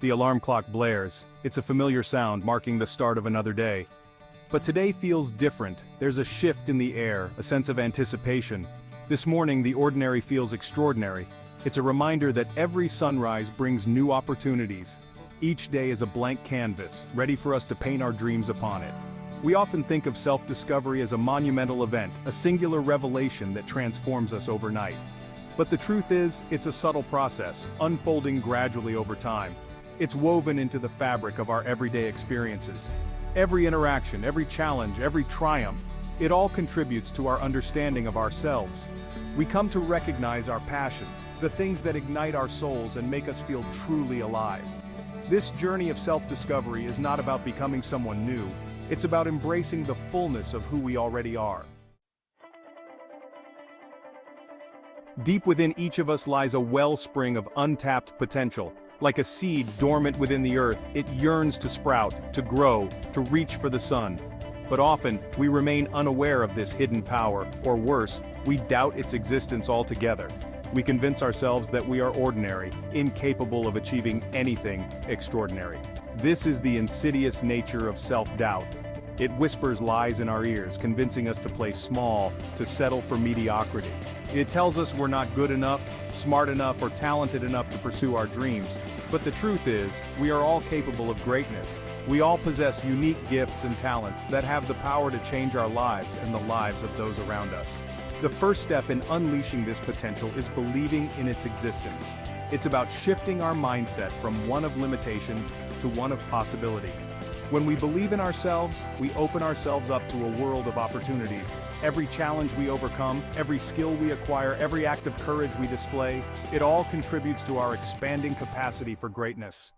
The alarm clock blares. It's a familiar sound marking the start of another day. But today feels different. There's a shift in the air, a sense of anticipation. This morning, the ordinary feels extraordinary. It's a reminder that every sunrise brings new opportunities. Each day is a blank canvas, ready for us to paint our dreams upon it. We often think of self-discovery as a monumental event, a singular revelation that transforms us overnight. But the truth is, it's a subtle process, unfolding gradually over time. It's woven into the fabric of our everyday experiences. Every interaction, every challenge, every triumph, it all contributes to our understanding of ourselves. We come to recognize our passions, the things that ignite our souls and make us feel truly alive. This journey of self-discovery is not about becoming someone new, it's about embracing the fullness of who we already are. Deep within each of us lies a wellspring of untapped potential. Like a seed dormant within the earth, it yearns to sprout, to grow, to reach for the sun. But often, we remain unaware of this hidden power, or worse, we doubt its existence altogether. We convince ourselves that we are ordinary, incapable of achieving anything extraordinary. This is the insidious nature of self-doubt. It whispers lies in our ears, convincing us to play small, to settle for mediocrity. It tells us we're not good enough, smart enough, or talented enough to pursue our dreams. But the truth is, we are all capable of greatness. We all possess unique gifts and talents that have the power to change our lives and the lives of those around us. The first step in unleashing this potential is believing in its existence. It's about shifting our mindset from one of limitation to one of possibility. When we believe in ourselves, we open ourselves up to a world of opportunities. Every challenge we overcome, every skill we acquire, every act of courage we display, it all contributes to our expanding capacity for greatness.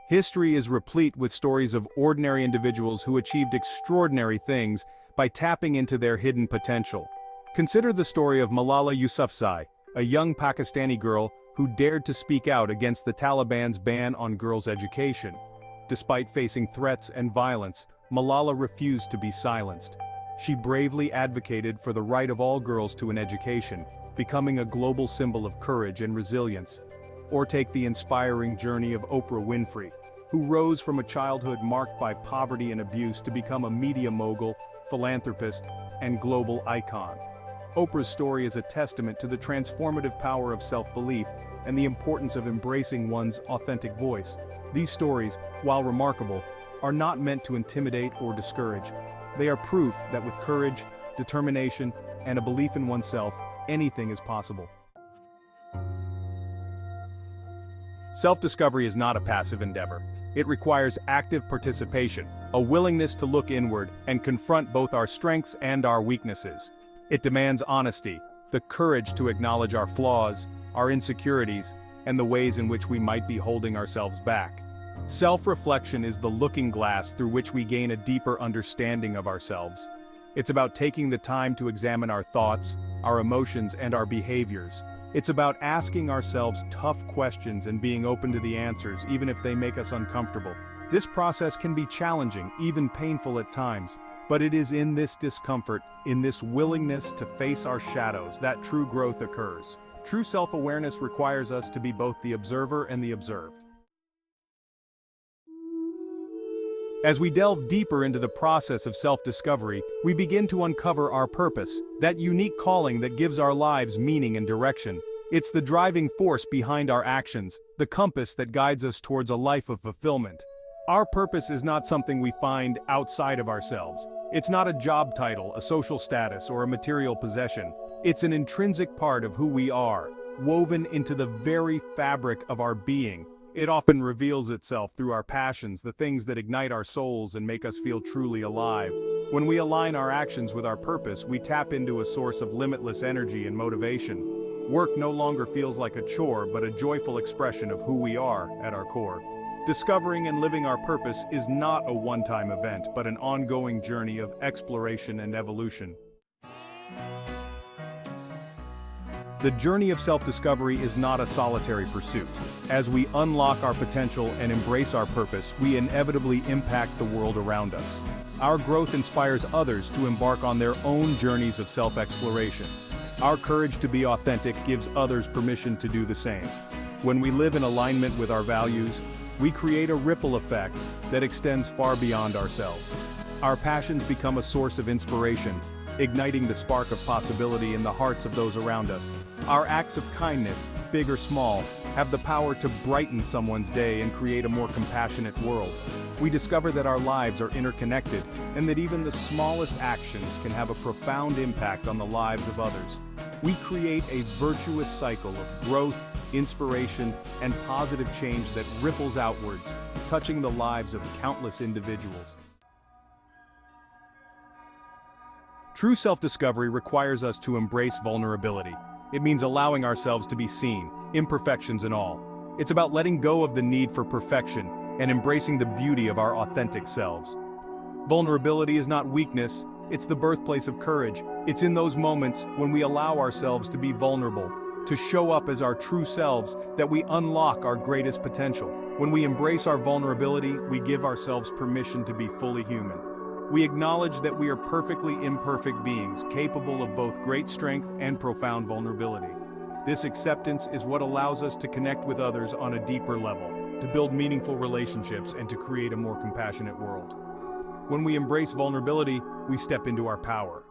History is replete with stories of ordinary individuals who achieved extraordinary things by tapping into their hidden potential. Consider the story of Malala Yousafzai, a young Pakistani girl who dared to speak out against the Taliban's ban on girls' education. Despite facing threats and violence, Malala refused to be silenced. She bravely advocated for the right of all girls to an education, becoming a global symbol of courage and resilience. Or take the inspiring journey of Oprah Winfrey, who rose from a childhood marked by poverty and abuse to become a media mogul, philanthropist, and global icon. Oprah's story is a testament to the transformative power of self-belief and the importance of embracing one's authentic voice. These stories, while remarkable, are not meant to intimidate or discourage. They are proof that with courage, determination, and a belief in oneself, anything is possible. Self-discovery is not a passive endeavor. It requires active participation, a willingness to look inward and confront both our strengths and our weaknesses. It demands honesty, the courage to acknowledge our flaws, our insecurities, and the ways in which we might be holding ourselves back. Self-reflection is the looking glass through which we gain a deeper understanding of ourselves. It's about taking the time to examine our thoughts, our emotions, and our behaviors. It's about asking ourselves tough questions and being open to the answers, even if they make us uncomfortable. This process can be challenging, even painful at times, but it is in this discomfort, in this willingness to face our shadows, that true growth occurs. True self-awareness requires us to be both the observer and the observed. As we delve deeper into the process of self-discovery, we begin to uncover our purpose, that unique calling that gives our lives meaning and direction. It's the driving force behind our actions, the compass that guides us towards a life of fulfillment. Our purpose is not something we find outside of ourselves. It's not a job title, a social status, or a material possession. It's an intrinsic part of who we are, woven into the very fabric of our being. It often reveals itself through our passions, the things that ignite our souls and make us feel truly alive. When we align our actions with our purpose, we tap into a source of limitless energy and motivation. Work no longer feels like a chore, but a joyful expression of who we are at our core. Discovering and living our purpose is not a one-time event, but an ongoing journey of exploration and evolution. The journey of self-discovery is not a solitary pursuit. As we unlock our potential and embrace our purpose, we inevitably impact the world around us. Our growth inspires others to embark on their own journeys of self-exploration. Our courage to be authentic gives others permission to do the same. When we live in alignment with our values, we create a ripple effect that extends far beyond ourselves. Our passions become a source of inspiration, igniting the spark of possibility in the hearts of those around us. Our acts of kindness, big or small, have the power to brighten someone's day and create a more compassionate world. We discover that our lives are interconnected, and that even the smallest actions can have a profound impact on the lives of others. We create a virtuous cycle of growth, inspiration, and positive change that ripples outwards, touching the lives of countless individuals. True self-discovery requires us to embrace vulnerability. It means allowing ourselves to be seen, imperfections and all. It's about letting go of the need for perfection and embracing the beauty of our authentic selves. Vulnerability is not weakness, it's the birthplace of courage. It's in those moments when we allow ourselves to be vulnerable, to show up as our true selves, that we unlock our greatest potential. When we embrace our vulnerability, we give ourselves permission to be fully human. We acknowledge that we are perfectly imperfect beings, capable of both great strength and profound vulnerability. This acceptance is what allows us to connect with others on a deeper level, to build meaningful relationships and to create a more compassionate world. When we embrace vulnerability, we step into our power.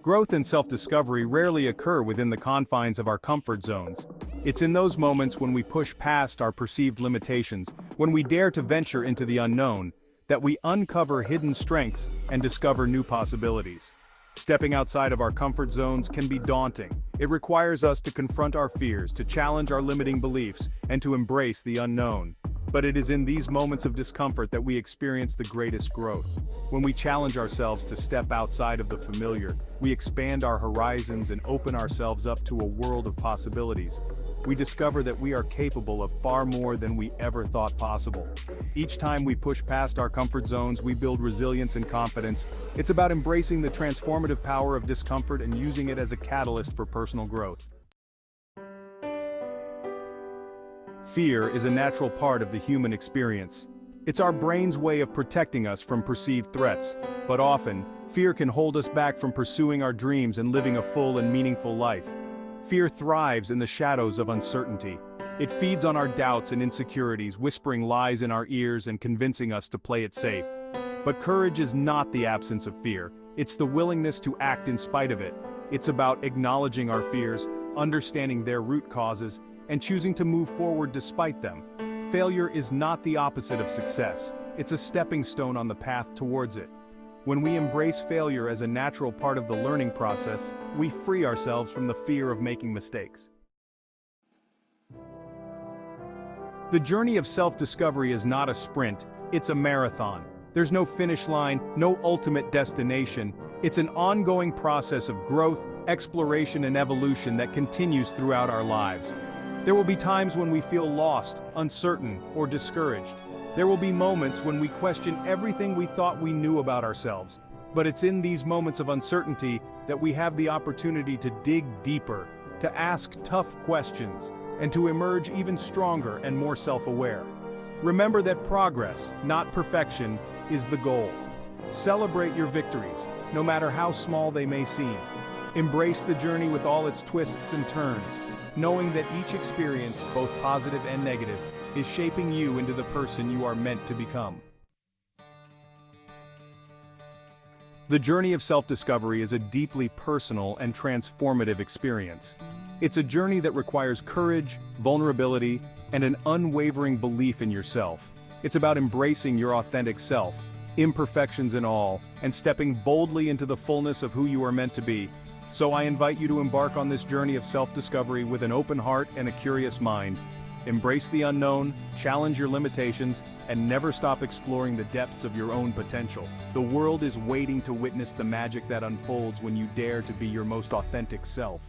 Growth and self-discovery rarely occur within the confines of our comfort zones. It's in those moments when we push past our perceived limitations, when we dare to venture into the unknown, that we uncover hidden strengths and discover new possibilities. Stepping outside of our comfort zones can be daunting. It requires us to confront our fears, to challenge our limiting beliefs, and to embrace the unknown. But it is in these moments of discomfort that we experience the greatest growth. When we challenge ourselves to step outside of the familiar, we expand our horizons and open ourselves up to a world of possibilities. We discover that we are capable of far more than we ever thought possible. Each time we push past our comfort zones, we build resilience and confidence. It's about embracing the transformative power of discomfort and using it as a catalyst for personal growth. Fear is a natural part of the human experience. It's our brain's way of protecting us from perceived threats, but often, fear can hold us back from pursuing our dreams and living a full and meaningful life. Fear thrives in the shadows of uncertainty. It feeds on our doubts and insecurities, whispering lies in our ears and convincing us to play it safe. But courage is not the absence of fear, it's the willingness to act in spite of it. It's about acknowledging our fears, understanding their root causes, and choosing to move forward despite them. Failure is not the opposite of success, it's a stepping stone on the path towards it. When we embrace failure as a natural part of the learning process, we free ourselves from the fear of making mistakes. The journey of self-discovery is not a sprint, it's a marathon. There's no finish line, no ultimate destination. It's an ongoing process of growth, exploration, and evolution that continues throughout our lives. There will be times when we feel lost, uncertain, or discouraged. There will be moments when we question everything we thought we knew about ourselves. But it's in these moments of uncertainty that we have the opportunity to dig deeper, to ask tough questions, and to emerge even stronger and more self-aware. Remember that progress, not perfection, is the goal. Celebrate your victories, no matter how small they may seem. Embrace the journey with all its twists and turns, knowing that each experience, both positive and negative, is shaping you into the person you are meant to become. The journey of self-discovery is a deeply personal and transformative experience. It's a journey that requires courage, vulnerability, and an unwavering belief in yourself. It's about embracing your authentic self, imperfections and all, and stepping boldly into the fullness of who you are meant to be. So I invite you to embark on this journey of self-discovery with an open heart and a curious mind. Embrace the unknown, challenge your limitations, and never stop exploring the depths of your own potential. The world is waiting to witness the magic that unfolds when you dare to be your most authentic self.